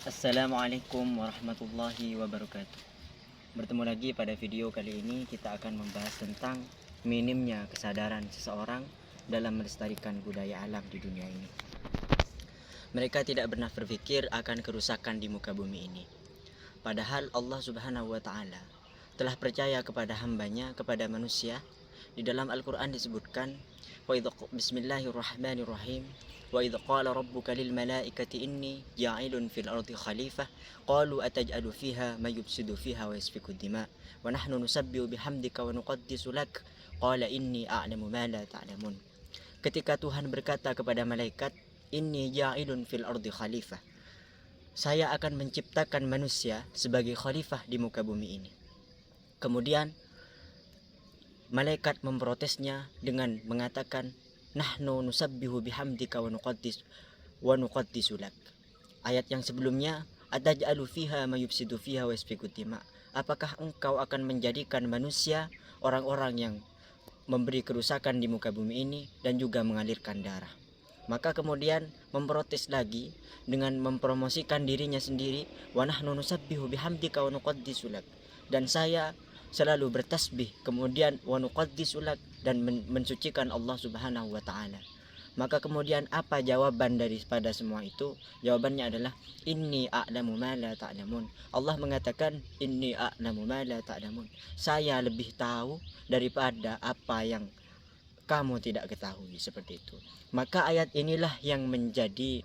Assalamualaikum warahmatullahi wabarakatuh. Bertemu lagi pada video kali ini, kita akan membahas tentang minimnya kesadaran seseorang dalam melestarikan budaya alam di dunia ini. Mereka tidak pernah berpikir akan kerusakan di muka bumi ini. Padahal Allah Subhanahu wa Ta'ala telah percaya kepada hambanya, kepada manusia. Di dalam Al-Quran disebutkan, Bismillahirrahmanirrahim. Wa idh qala rabbuka lil malaikati inni ja'ilun fil ardi khalifah qalu ataj'alu fiha may yufsidu fiha wa yasfiku dima wa nahnu nusabbihu bihamdika wa nuqaddisu lak qala inni a'lamu ma la ta'lamun. Ketika Tuhan berkata kepada malaikat, inni ja'ilun fil ardi khalifah, saya akan menciptakan manusia sebagai khalifah di muka bumi ini. Kemudian malaikat memprotesnya dengan mengatakan, nahnu nusabbihu bihamdika wa nuqaddisu lak. Ayat yang sebelumnya, ataj'alu fiha may yufsidu fiha wa yasfiku dima. Apakah engkau akan menjadikan manusia orang-orang yang memberi kerusakan di muka bumi ini dan juga mengalirkan darah? Maka kemudian memprotes lagi dengan mempromosikan dirinya sendiri, wa nahnu nusabbihu bihamdika wa nuqaddisu lak. Dan saya selalu bertasbih, kemudian wa nuqaddisu lak, dan mensucikan Allah Subhanahu wa Ta'ala. Maka kemudian apa jawaban daripada semua itu? Jawabannya adalah inni a'lamu ma la ta'lamun. Allah mengatakan inni a'lamu ma la ta'lamun. Saya lebih tahu daripada apa yang kamu tidak ketahui, seperti itu. Maka ayat inilah yang menjadi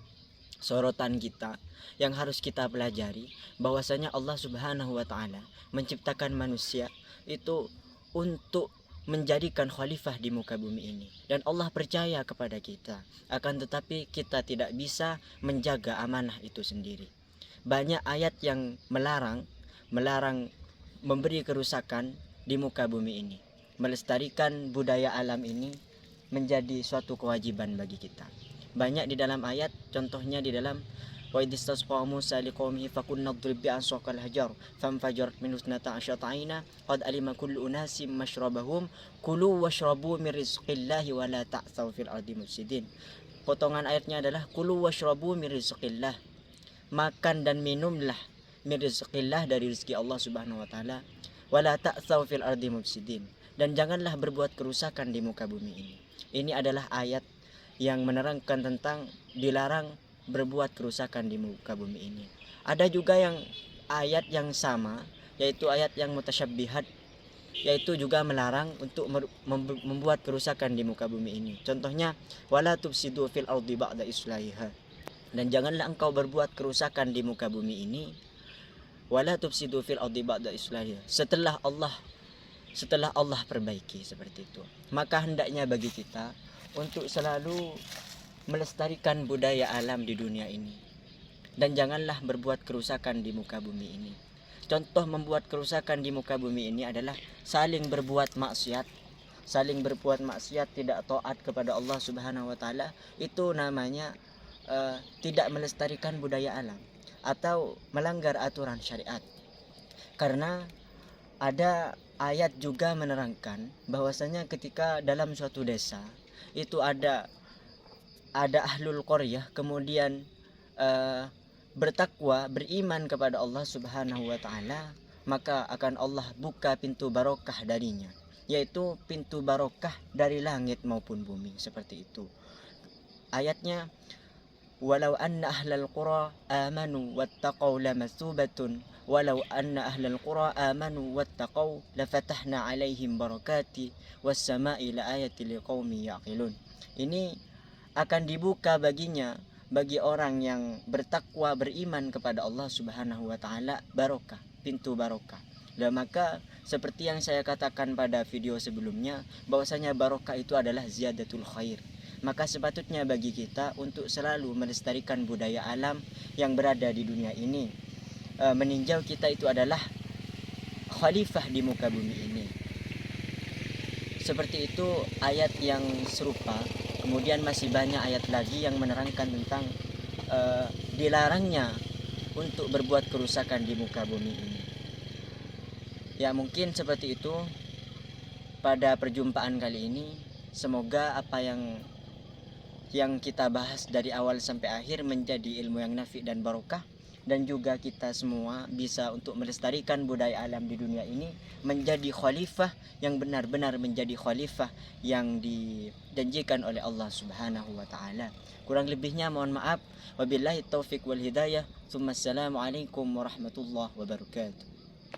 sorotan kita, yang harus kita pelajari, bahwasanya Allah Subhanahu wa Ta'ala menciptakan manusia itu untuk menjadikan khalifah di muka bumi ini, dan Allah percaya kepada kita. Akan tetapi kita tidak bisa menjaga amanah itu sendiri. Banyak ayat yang melarang memberi kerusakan di muka bumi ini. Melestarikan budaya alam ini menjadi suatu kewajiban bagi kita. Banyak di dalam ayat, contohnya di dalam wa idistasqa Musa liqaumihi fakunna idrib bi'asakal hajar famfajarat minhu ithnata asyata 'aina qad alima kullu unasim mashrabahum kulu washrabu min rizqillahi wa la ta'tsaw fil ardi mufsidin. Potongan ayatnya adalah kulu washrabu min rizqillah, makan dan minumlah, min rizqillah, dari rezeki Allah Subhanahu wa Ta'ala, wa la ta'tsaw fil ardi mufsidin, dan janganlah berbuat kerusakan di muka bumi ini. Ini adalah ayat yang menerangkan tentang dilarang berbuat kerusakan di muka bumi ini. Ada juga yang ayat yang sama, yaitu ayat yang mutasyabbihat, yaitu juga melarang untuk membuat kerusakan di muka bumi ini. Contohnya, wala tufsidu fil ardi ba'da islahiha, dan janganlah engkau berbuat kerusakan di muka bumi ini, wala tufsidu fil ardi ba'da islahiha, setelah Allah perbaiki, seperti itu. Maka hendaknya bagi kita untuk selalu melestarikan budaya alam di dunia ini, dan janganlah berbuat kerusakan di muka bumi ini. Contoh membuat kerusakan di muka bumi ini adalah saling berbuat maksiat, tidak taat kepada Allah Subhanahu wa Ta'ala. Itu namanya tidak melestarikan budaya alam atau melanggar aturan syariat. Karena ada ayat juga menerangkan bahwasanya ketika dalam suatu desa itu ada ahlul qaryah, kemudian bertakwa, beriman kepada Allah Subhanahu wa Ta'ala, maka akan Allah buka pintu barokah darinya, yaitu pintu barokah dari langit maupun bumi, seperti itu. Ayatnya, walau anna ahlal qura amanu wattaqau lamatsubatun walau anna ahlal qura amanu wattaqau lafatahna alaihim barakati was sama'i laayatil liqaumin yaqilun. Ini akan dibuka baginya, bagi orang yang bertakwa, beriman kepada Allah Subhanahu wa Ta'ala, barokah, pintu barokah. Dan maka seperti yang saya katakan pada video sebelumnya, bahwasanya barokah itu adalah ziyadatul khair. Maka sepatutnya bagi kita untuk selalu melestarikan budaya alam yang berada di dunia ini. Meninjau kita itu adalah khalifah di muka bumi ini. Seperti itu ayat yang serupa. Kemudian masih banyak ayat lagi yang menerangkan tentang dilarangnya untuk berbuat kerusakan di muka bumi ini. Ya, mungkin seperti itu pada perjumpaan kali ini. Semoga apa yang kita bahas dari awal sampai akhir menjadi ilmu yang nafi dan barokah, dan juga kita semua bisa untuk melestarikan budaya alam di dunia ini, menjadi khalifah yang benar-benar menjadi khalifah yang dijanjikan oleh Allah Subhanahu wa taala. Kurang lebihnya mohon maaf. Wabillahi taufik wal hidayah. Assalamualaikum warahmatullahi wabarakatuh.